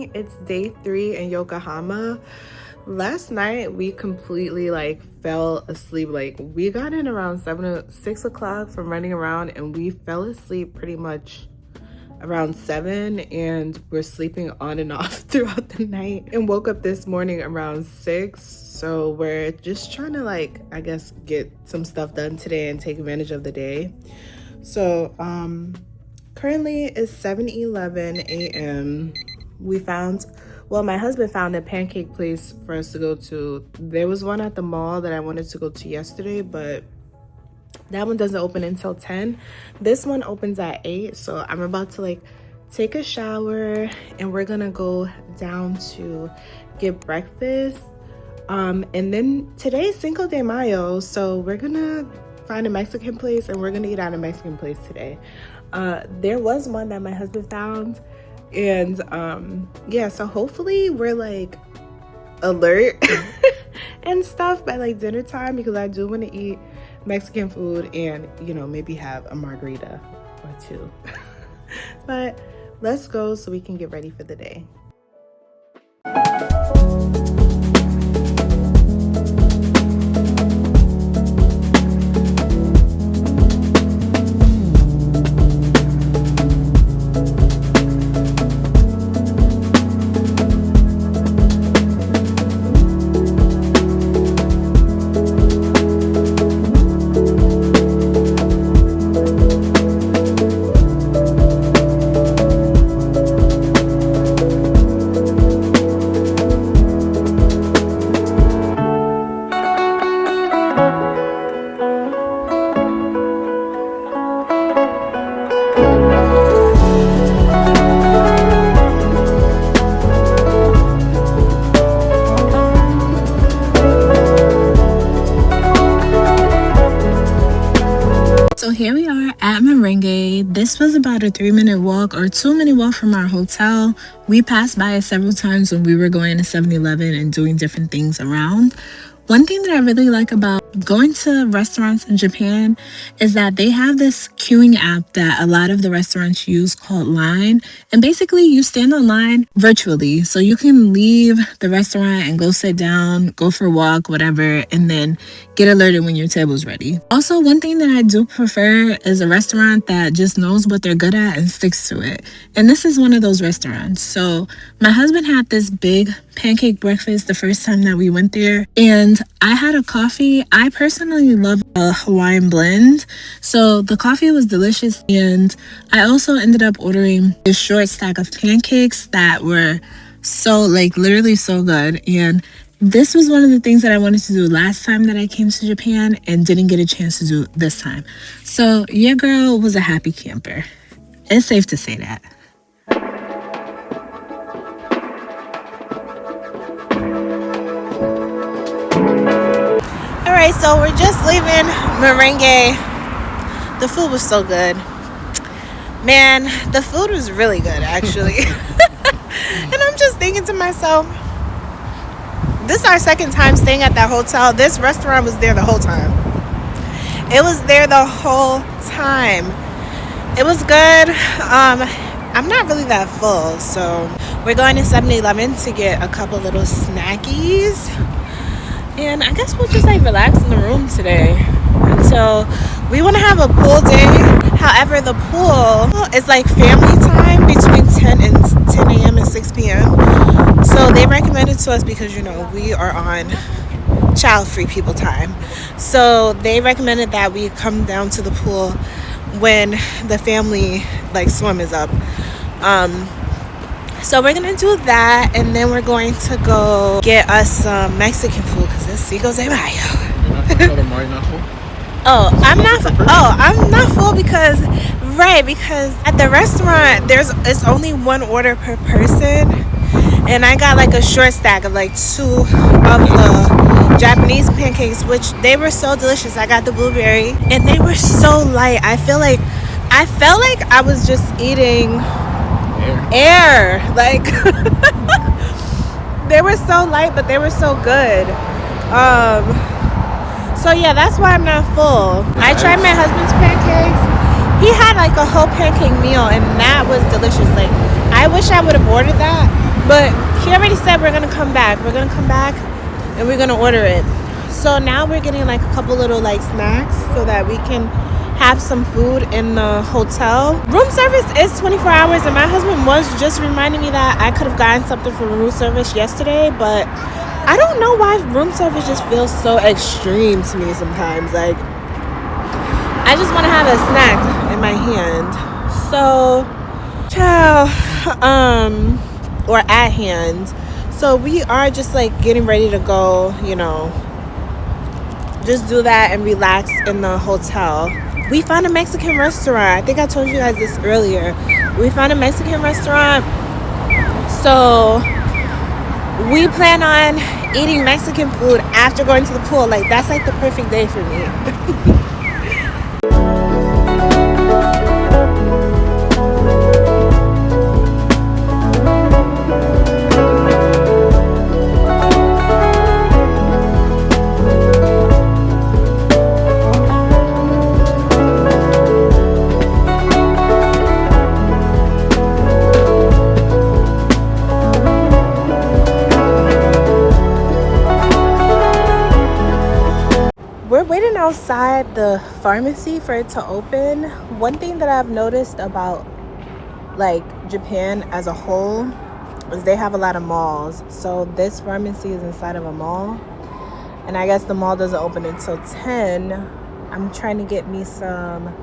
morning. It's day 3 in Yokohama. Last night we completely fell asleep. We got in around 6 o'clock from running around, and we fell asleep pretty much around 7, and we're sleeping on and off throughout the night, and woke up this morning around 6. So we're just trying to I guess get some stuff done today and take advantage of the day. So currently it's 7:11 a.m. My husband found a pancake place for us to go to. There was one at the mall that I wanted to go to yesterday, but that one doesn't open until 10. This one opens at 8. So I'm about to take a shower, and we're gonna go down to get breakfast. And then today's Cinco de Mayo, so we're gonna find a Mexican place, and we're gonna eat at a Mexican place today. There was one that my husband found, and yeah, so hopefully we're alert and stuff by dinner time, because I do want to eat Mexican food and maybe have a margarita or two. But let's go so we can get ready for the day. So here we are at Meringue. This was about a 3-minute walk or 2-minute walk from our hotel. We passed by it several times when we were going to 7-Eleven and doing different things around. One thing that I really like about going to restaurants in Japan is that they have this queuing app that a lot of the restaurants use called Line. And basically you stand on line virtually. So you can leave the restaurant and go sit down, go for a walk, whatever, and then get alerted when your table's ready. Also, one thing that I do prefer is a restaurant that just knows what they're good at and sticks to it. And this is one of those restaurants. So my husband had this big pancake breakfast the first time that we went there, and I had a coffee. I personally love a Hawaiian blend, so the coffee was delicious, and I also ended up ordering a short stack of pancakes that were so literally so good. And this was one of the things that I wanted to do last time that I came to Japan and didn't get a chance to do this time. So your girl was a happy camper. It's safe to say that. Alright, so we're just leaving Meringue. The food was so good. Man, the food was really good, actually. And I'm just thinking to myself, this is our second time staying at that hotel. This restaurant was there the whole time. It was there the whole time. It was good. I'm not really that full, so we're going to 7-Eleven to get a couple little snackies. And I guess we'll just relax in the room today until we want to have a pool day. However, the pool is family time between 10 a.m. and 6 p.m. So they recommended to us because, we are on child-free people time. So they recommended that we come down to the pool when the family swim is up. So we're gonna do that, and then we're going to go get us some Mexican food because it's Cinco de Mayo. I'm not full because at the restaurant it's only one order per person, and I got a short stack of 2 of the Japanese pancakes, which they were so delicious. I got the blueberry, and they were so light. I felt like I was just eating air. They were so light, but they were so good. So yeah, that's why I'm not full. I tried my husband's pancakes. He had a whole pancake meal, and that was delicious. I wish I would have ordered that, But he already said we're gonna come back. We're gonna come back and we're gonna order it. So now we're getting like a couple little like snacks so that we can have some food in the hotel. Room service is 24 hours, and my husband was just reminding me that I could have gotten something from room service yesterday, but I don't know why room service just feels so extreme to me sometimes. Like, I just want to have a snack in my hand. So, or at hand. So we are just like getting ready to go, you know, just do that and relax in the hotel. We found a Mexican restaurant. I think I told you guys this earlier. We found a Mexican restaurant. So we plan on eating Mexican food after going to the pool. Like, that's like the perfect day for me. We're waiting outside the pharmacy for it to open. One thing that I've noticed about like Japan as a whole is they have a lot of malls. So this pharmacy is inside of a mall, and I guess the mall doesn't open until 10. I'm trying to get me some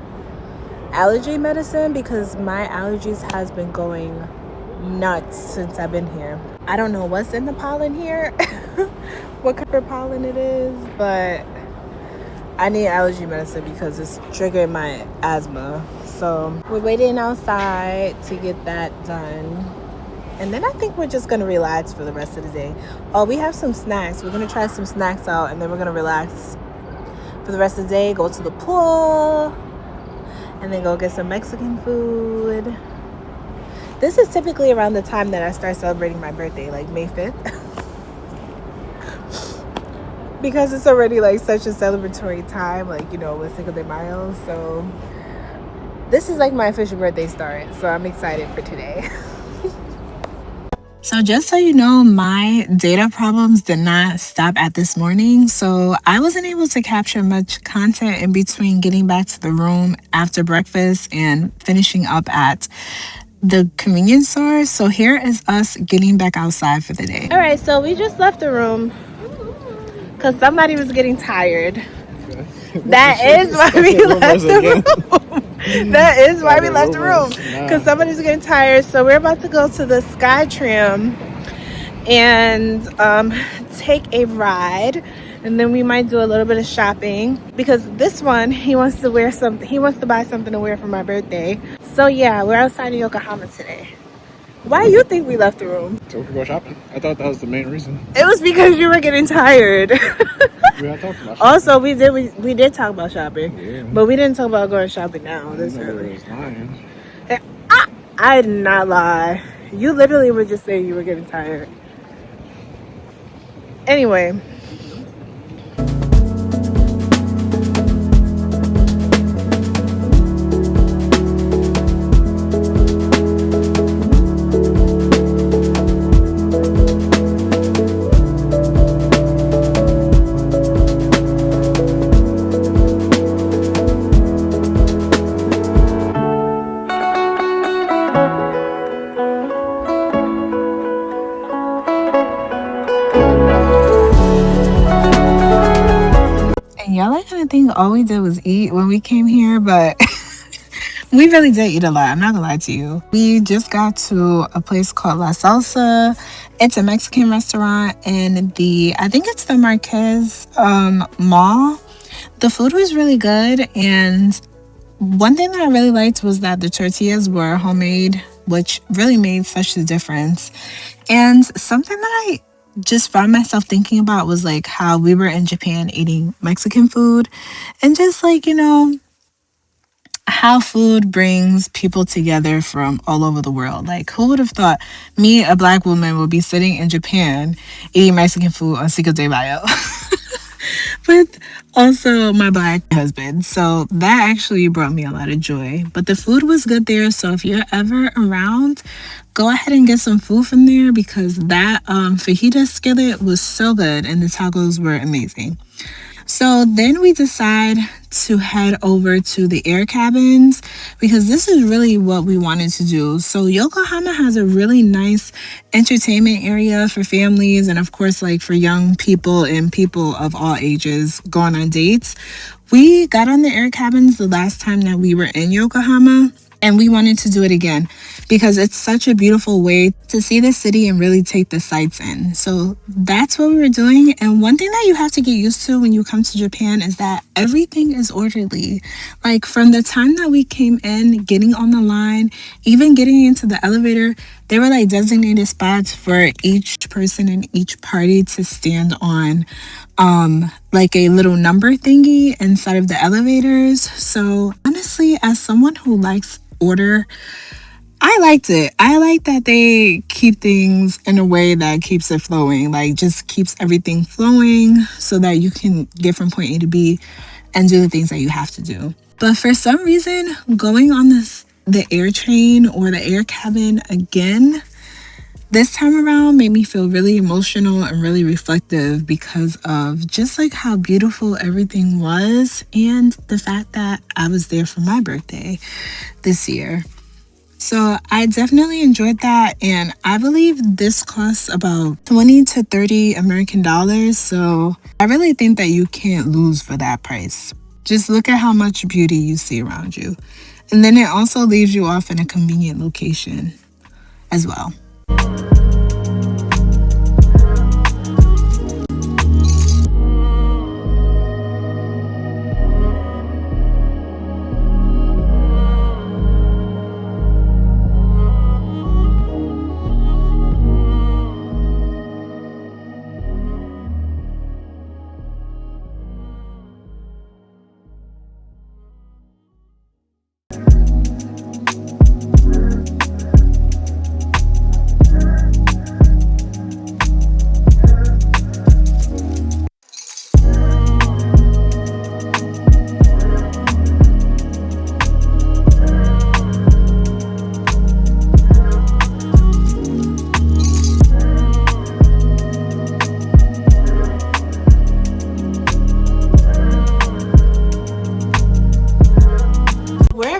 allergy medicine because my allergies has been going nuts since I've been here. I don't know what's in the pollen here, what kind of pollen it is, but I need allergy medicine because it's triggering my asthma. So we're waiting outside to get that done. And then I think we're just going to relax for the rest of the day. Oh, we have some snacks. We're going to try some snacks out, and then we're going to relax for the rest of the day. Go to the pool, and then go get some Mexican food. This is typically around the time that I start celebrating my birthday, like May 5th. Because it's already like such a celebratory time, like, you know, with Cinco de Mayo. So this is like my official birthday start. So I'm excited for today. So just so you know, my data problems did not stop at this morning. So I wasn't able to capture much content in between getting back to the room after breakfast and finishing up at the convenience store. So here is us getting back outside for the day. All right, so we just left the room because somebody was getting tired. That is why we left the room. That is why we left the room, because somebody's getting tired. So we're about to go to the Sky Tram and take a ride, and then we might do a little bit of shopping because this one, he wants to wear something. He wants to buy something to wear for my birthday. So yeah, we're outside of Yokohama today. Why do you think we left the room? So we could go shopping. I thought that was the main reason. It was because you were getting tired. We had talked about shopping. Also, we did talk about shopping, yeah. But we didn't talk about going shopping now. This early. Was lying. I did not lie. You literally were just saying you were getting tired. Anyway. Y'all, I kind of think all we did was eat when we came here, but we really did eat a lot. I'm not gonna lie to you. We just got to a place called La Salsa. It's a Mexican restaurant in I think it's the Marquez Mall. The food was really good, and one thing that I really liked was that the tortillas were homemade, which really made such a difference. And something that I just found myself thinking about was like how we were in Japan eating Mexican food, and just like, you know, how food brings people together from all over the world. Like, who would have thought me, a Black woman, would be sitting in Japan eating Mexican food on Cinco de Mayo? with also my Black husband. So that actually brought me a lot of joy. But the food was good there. So if you're ever around, go ahead and get some food from there because that fajita skillet was so good and the tacos were amazing. So then we decide to head over to the air cabins because this is really what we wanted to do. So Yokohama has a really nice entertainment area for families and of course like for young people and people of all ages going on dates. We got on the air cabins the last time that we were in Yokohama and we wanted to do it again because it's such a beautiful way to see the city and really take the sights in. So that's what we were doing. And one thing that you have to get used to when you come to Japan is that everything is orderly. Like from the time that we came in, getting on the line, even getting into the elevator, there were like designated spots for each person in each party to stand on like a little number thingy inside of the elevators. So honestly, as someone who likes order, I liked it. I like that they keep things in a way that keeps it flowing, like just keeps everything flowing so that you can get from point A to B and do the things that you have to do. But for some reason, going on the air train or the air cabin again this time around made me feel really emotional and really reflective because of just like how beautiful everything was and the fact that I was there for my birthday this year. So I definitely enjoyed that, and I believe this costs about 20 to 30 American dollars. So I really think that you can't lose for that price. Just look at how much beauty you see around you. And then it also leaves you off in a convenient location as well.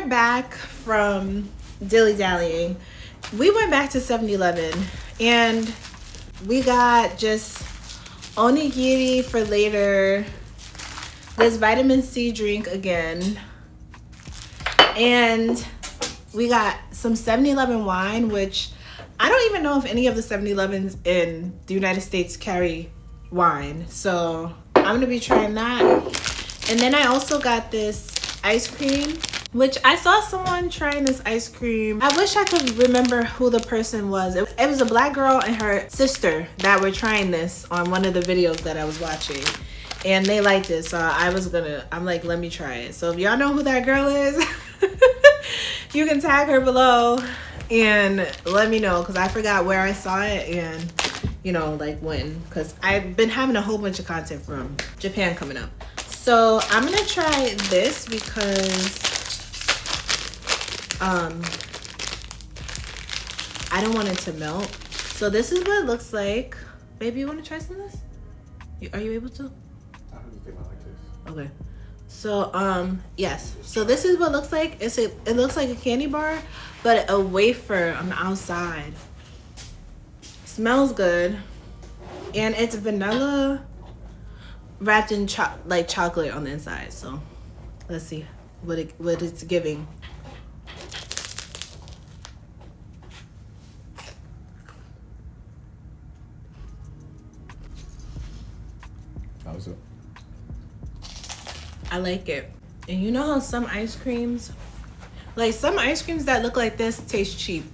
Back from dilly-dallying, we went back to 7-Eleven and we got just onigiri for later, this vitamin C drink again, and we got some 7-Eleven wine, which I don't even know if any of the 7-Elevens in the United States carry wine, so I'm gonna be trying that. And then I also got this ice cream, which I saw someone trying this ice cream. I wish I could remember who the person was. It was a Black girl and her sister that were trying this on one of the videos that I was watching. And they liked it, so I'm like, let me try it. So if y'all know who that girl is, you can tag her below and let me know, because I forgot where I saw it and, you know, like when. Because I've been having a whole bunch of content from Japan coming up. So I'm going to try this because I don't want it to melt. So this is what it looks like. Baby, you want to try some of this? Are you able to? I don't think I like this. Okay. So yes. So this is what it looks like. It looks like a candy bar, but a wafer on the outside. Smells good, and it's vanilla wrapped in chocolate on the inside. So let's see what it's giving. How's it? I like it. And you know how some ice creams that look like this taste cheap.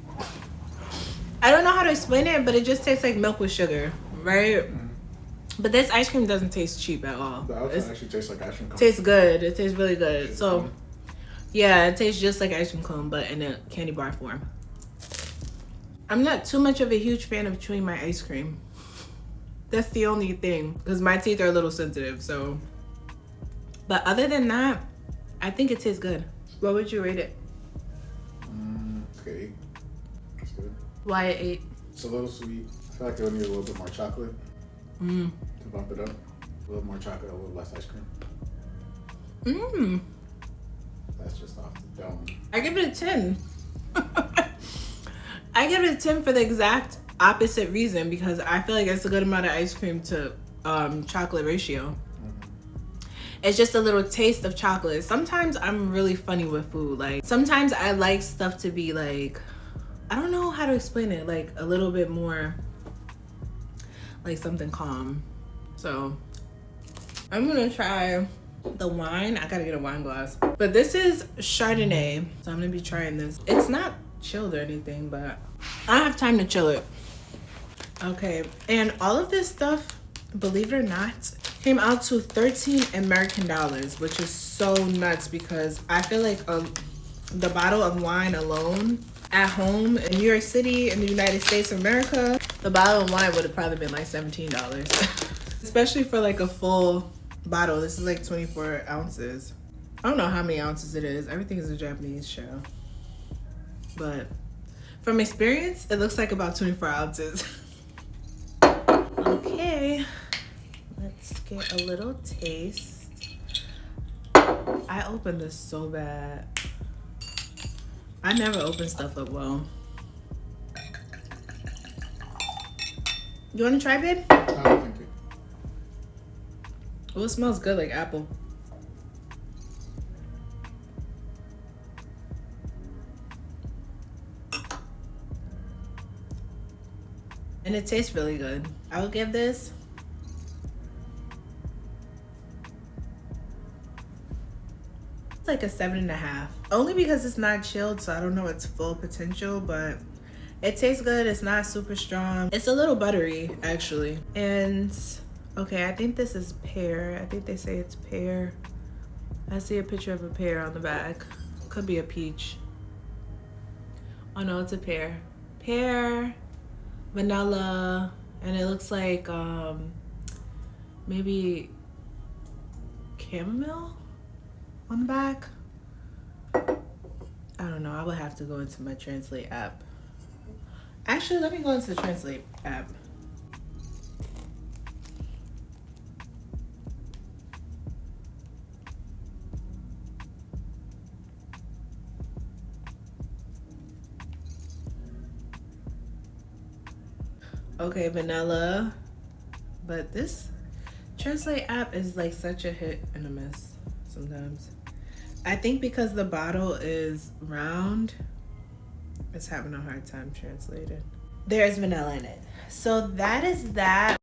I don't know how to explain it, but it just tastes like milk with sugar, right? Mm. But this ice cream doesn't taste cheap at all. The outside actually tastes like ice cream cone. Tastes good. It tastes really good. So yeah, it tastes just like ice cream cone, but in a candy bar form. I'm not too much of a huge fan of chewing my ice cream. That's the only thing, because my teeth are a little sensitive, so But other than that, I think it tastes good. What would you rate it? Okay. That's good. Why an 8? It's a little sweet. I feel like it would need a little bit more chocolate to bump it up. A little more chocolate, a little less ice cream. That's just off the dome. I give it a 10. I give it a 10 for the exact opposite reason, because I feel like it's a good amount of ice cream to chocolate ratio. It's just a little taste of chocolate. Sometimes I'm really funny with food. Like sometimes I like stuff to be like, I don't know how to explain it, like a little bit more like something calm. So I'm gonna try the wine. I gotta get a wine glass. But this is Chardonnay, so I'm gonna be trying this. It's not chilled or anything, but I don't have time to chill it. Okay, and all of this stuff, believe it or not, came out to 13 American dollars, which is so nuts because I feel like the bottle of wine alone at home in New York City in the United States of America, the bottle of wine would have probably been like $17. Especially for like a full bottle. This is like 24 ounces. I don't know how many ounces it is. Everything is a Japanese show. But from experience, it looks like about 24 ounces. Okay. Let's get a little taste. I opened this so bad. I never open stuff up well. You want to try, babe? I don't think it. Oh, it smells good, like apple. And it tastes really good. I would give this like a 7.5, only because it's not chilled, so I don't know its full potential, but it tastes good. It's not super strong. It's a little buttery actually. And okay, I think this is pear. I think they say it's pear. I see a picture of a pear on the back. Could be a peach. Oh no, it's a pear. Pear, vanilla, and it looks like maybe chamomile on the back. I don't know. I would have to go into my Translate app. Actually, let me go into the Translate app. Okay, vanilla. But this Translate app is like such a hit and a miss sometimes. I think because the bottle is round, it's having a hard time translating. There's vanilla in it. So that is that.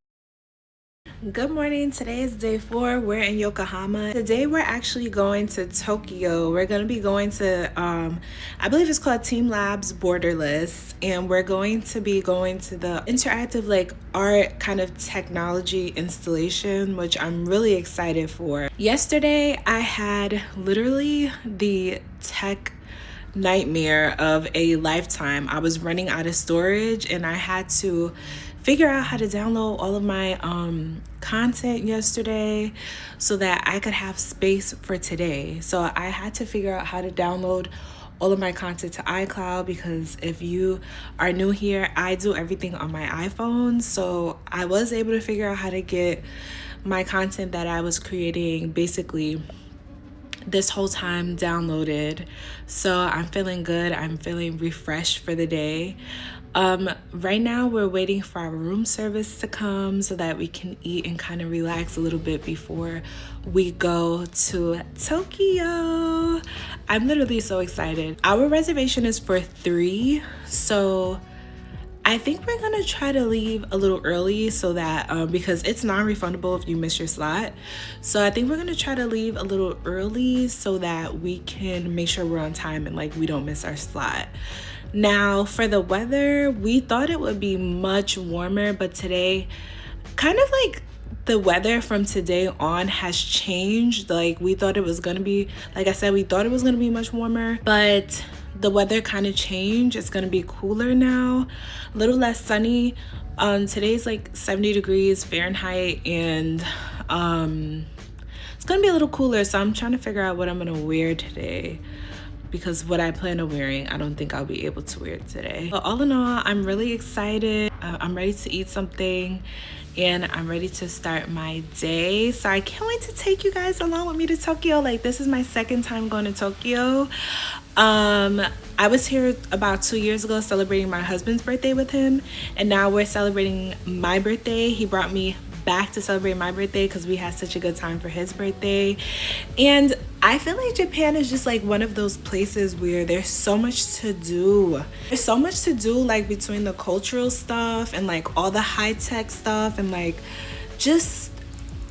Good morning. Today is day 4. We're in Yokohama. Today we're actually going to Tokyo. We're going to be going to I believe it's called TeamLab Borderless, and we're going to be going to the interactive like art kind of technology installation, which I'm really excited for. Yesterday I had literally the tech nightmare of a lifetime. I was running out of storage and I had to figure out how to download all of my content yesterday so that I could have space for today. So I had to figure out how to download all of my content to iCloud, because if you are new here, I do everything on my iPhone. So I was able to figure out how to get my content that I was creating basically this whole time downloaded. So I'm feeling good. I'm feeling refreshed for the day. Right now we're waiting for our room service to come so that we can eat and kind of relax a little bit before we go to Tokyo. I'm literally so excited. Our reservation is for 3, so I think we're gonna try to leave a little early so that because it's non-refundable if you miss your slot. So I think we're gonna try to leave a little early so that we can make sure we're on time and like we don't miss our slot. Now for the weather, we thought it would be much warmer, but today kind of like the weather from today on has changed. Like we thought it was gonna be, like I said, we thought it was gonna be much warmer, but the weather kind of changed. It's gonna be cooler now, a little less sunny. Today's like 70 degrees Fahrenheit, and It's gonna be a little cooler, so I'm trying to figure out what I'm gonna wear today, because what I plan on wearing, I don't think I'll be able to wear it today. But all in all, I'm really excited. I'm ready to eat something, and I'm ready to start my day. So I can't wait to take you guys along with me to Tokyo. Like, this is my second time going to Tokyo. I was here about 2 years ago celebrating my husband's birthday with him, and now we're celebrating my birthday. He brought me back to celebrate my birthday because we had such a good time for his birthday. And I feel like Japan is just like one of those places where there's so much to do. There's so much to do, like between the cultural stuff and like all the high-tech stuff and like just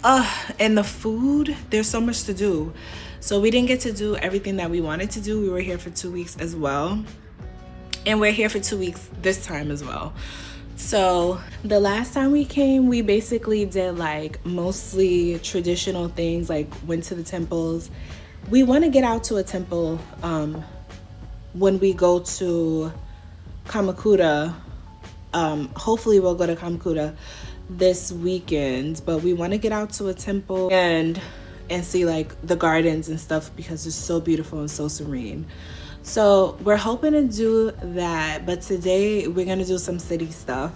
and the food. There's so much to do. So we didn't get to do everything that we wanted to do. We were here for 2 weeks as well, and we're here for 2 weeks this time as well. So the last time we came, we basically did like mostly traditional things, like went to the temples. We want to get out to a temple when we go to Kamakura. Hopefully we'll go to Kamakura this weekend, but we want to get out to a temple and see like the gardens and stuff because it's so beautiful and so serene. So we're hoping to do that, but today we're gonna do some city stuff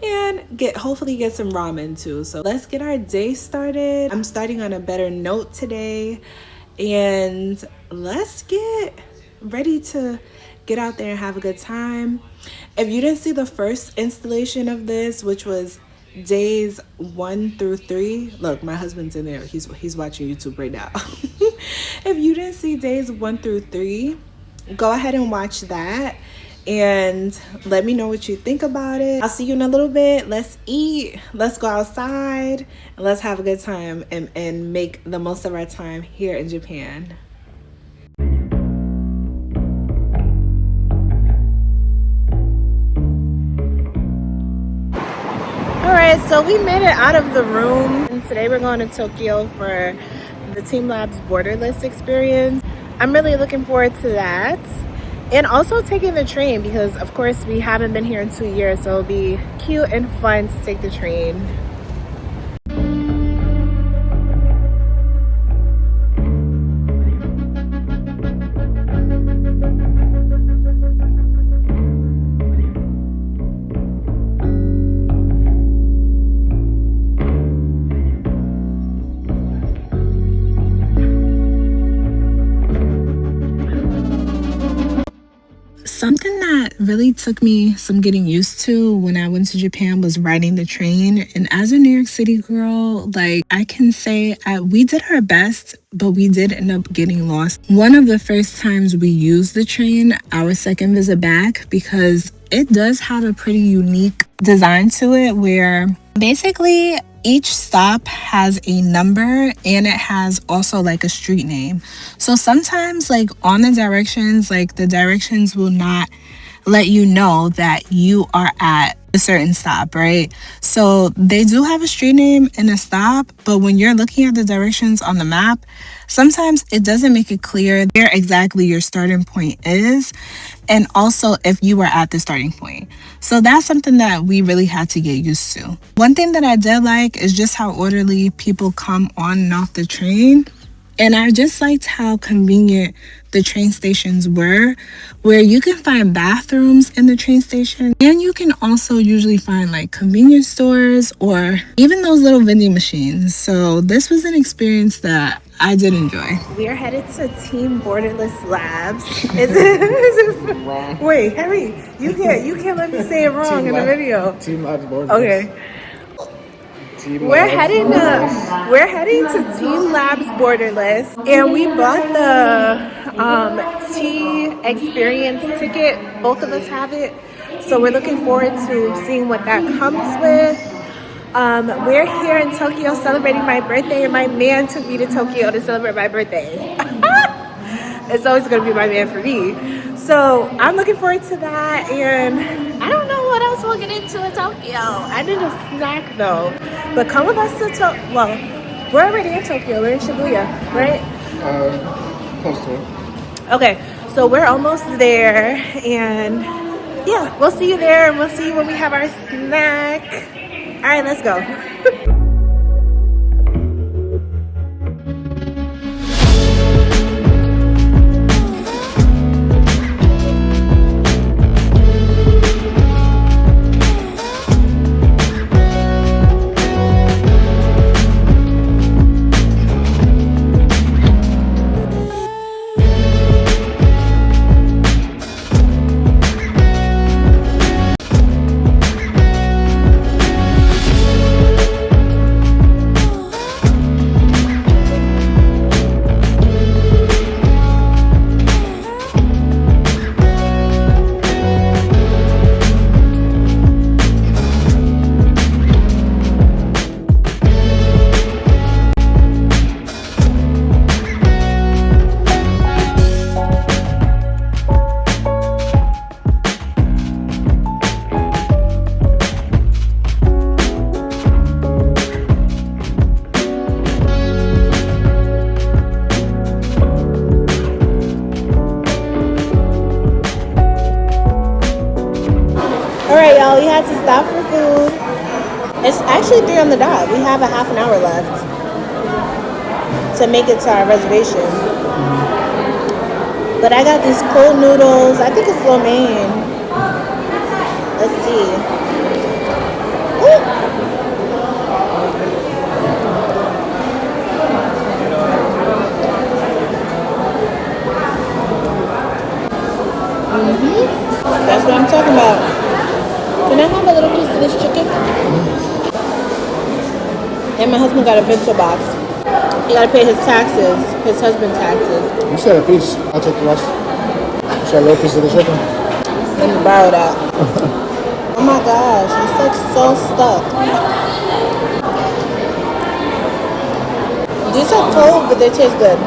and hopefully get some ramen too. So let's get our day started. I'm starting on a better note today, and let's get ready to get out there and have a good time. If you didn't see the first installation of this, which was days 1 through 3, look, my husband's in there, he's watching YouTube right now. If you didn't see days 1 through 3, go ahead and watch that and let me know what you think about it. I'll see you in a little bit. Let's eat, let's go outside, and let's have a good time and make the most of our time here in Japan. Alright, so we made it out of the room, and today we're going to Tokyo for the TeamLab Borderless experience. I'm really looking forward to that, and also taking the train because of course we haven't been here in 2 years, so it'll be cute and fun to take the train. Something that really took me some getting used to when I went to Japan was riding the train. And as a New York City girl, like, I can say we did our best, but we did end up getting lost. One of the first times we used the train, our second visit back, because it does have a pretty unique design to it where basically each stop has a number and it has also like a street name. So sometimes like on the directions, like the directions will not let you know that you are at a certain stop, right? So they do have a street name and a stop, but when you're looking at the directions on the map, sometimes it doesn't make it clear where exactly your starting point is, and also if you were at the starting point. So that's something that we really had to get used to. One thing that I did like is just how orderly people come on and off the train. And I just liked how convenient the train stations were, where you can find bathrooms in the train station, and you can also usually find like convenience stores or even those little vending machines. So this was an experience that I did enjoy. We are headed to Team Borderless Labs. Is it wrong? Wait, Harry, you can't let me say it wrong in the video. TeamLab Borderless. Okay. We're heading to TeamLab Borderless, and we bought the tea experience ticket. Both of us have it, so we're looking forward to seeing what that comes with. We're here in Tokyo celebrating my birthday, and my man took me to Tokyo to celebrate my birthday. It's always going to be my man for me. So I'm looking forward to that, and I don't know what else we'll get into in Tokyo. I need a snack though. But come with us to Tokyo. Well, we're already in Tokyo. We're in Shibuya, right? Close to it. Okay, so we're almost there, and yeah, we'll see you there, and we'll see you when we have our snack. All right, let's go. stopped for food. It's actually 3 on the dot. We have a half an hour left to make it to our reservation. But I got these cold noodles. I think it's lo mein. Let's see. Ooh. That's what I'm talking about. Can I have a little piece of this chicken? And my husband got a bento box. He gotta pay his taxes, his husband's taxes. You said a piece. I'll take the rest. You said a little piece of the chicken. Let me borrow that. Oh my gosh, it's like so stuck. These are cold, but they taste good.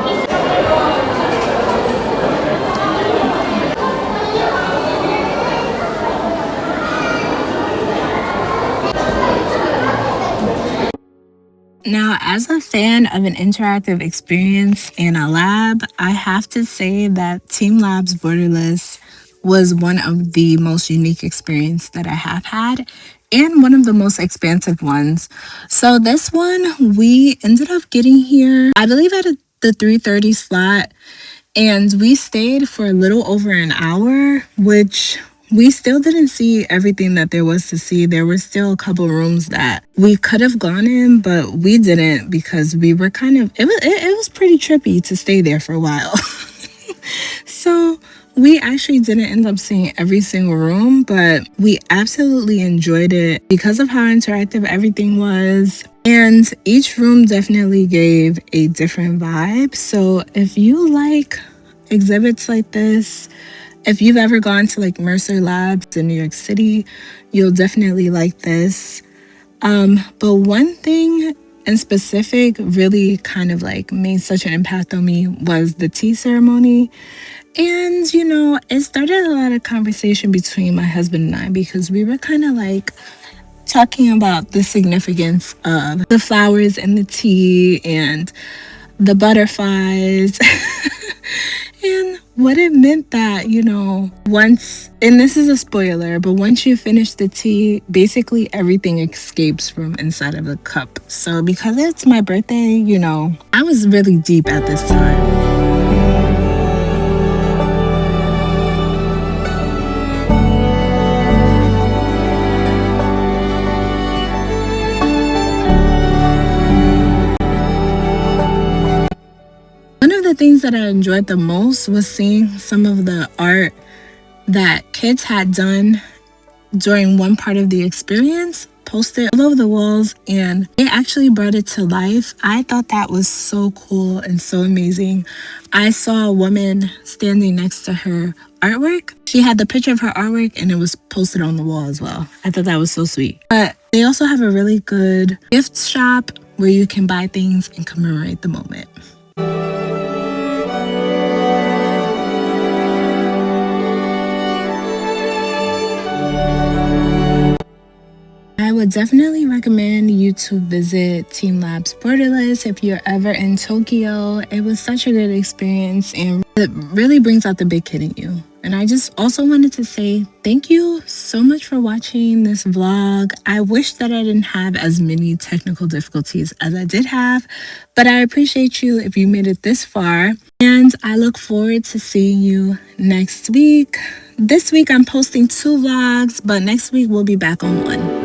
Now, as a fan of an interactive experience in a lab, I have to say that TeamLab's Borderless was one of the most unique experiences that I have had and one of the most expansive ones. So this one, we ended up getting here, I believe at the 3:30 slot, and we stayed for a little over an hour, which we still didn't see everything that there was to see. There were still a couple rooms that we could have gone in, but we didn't because we were kind of, it was pretty trippy to stay there for a while. So we actually didn't end up seeing every single room, but we absolutely enjoyed it because of how interactive everything was. And each room definitely gave a different vibe. So if you like exhibits like this, if you've ever gone to like Mercer Labs in New York City, you'll definitely like this. But one thing in specific really kind of like made such an impact on me was the tea ceremony. And, you know, it started a lot of conversation between my husband and I because we were kind of like talking about the significance of the flowers and the tea and the butterflies and what it meant that, you know, once, and this is a spoiler, but once you finish the tea, basically everything escapes from inside of the cup. So because it's my birthday, you know, I was really deep at this time. One of the things that I enjoyed the most was seeing some of the art that kids had done during one part of the experience posted all over the walls, and they actually brought it to life. I thought that was so cool and so amazing. I saw a woman standing next to her artwork. She had the picture of her artwork and it was posted on the wall as well. I thought that was so sweet. But they also have a really good gift shop where you can buy things and commemorate the moment. I would definitely recommend you to visit TeamLab Borderless if you're ever in Tokyo. It was such a good experience and it really brings out the big kid in you. And I just also wanted to say thank you so much for watching this vlog. I wish that I didn't have as many technical difficulties as I did have, but I appreciate you if you made it this far. And I look forward to seeing you next week. This week I'm posting 2 vlogs, but next week we'll be back on 1.